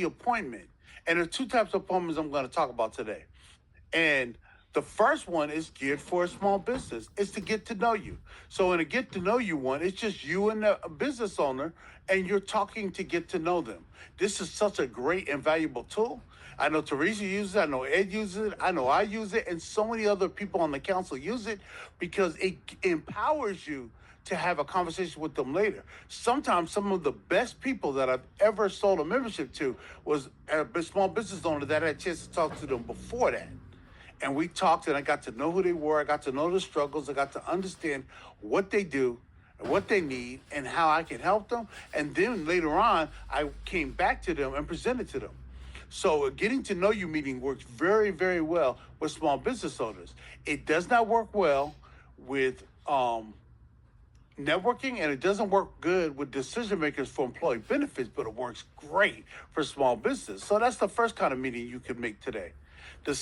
appointment. And there are two types of appointments I'm going to talk about today. And the first one is geared for a small business. It's to get to know you. So in a get to know you one, it's just you and a business owner, and you're talking to get to know them. This is such a great and valuable tool. I know Teresa uses it. I know Ed uses it. I know I use it. And so many other people on the council use it because it empowers you to have a conversation with them later. Sometimes some of the best people that I've ever sold a membership to was a small business owner that I had a chance to talk to them before that. And we talked, and I got to know who they were. I got to know the struggles. I got to understand what they do and what they need and how I can help them. And then later on, I came back to them and presented to them. So a getting to know you meeting works very, very well with small business owners. It does not work well with networking, and it doesn't work good with decision makers for employee benefits, but it works great for small business. So that's the first kind of meeting you can make today. The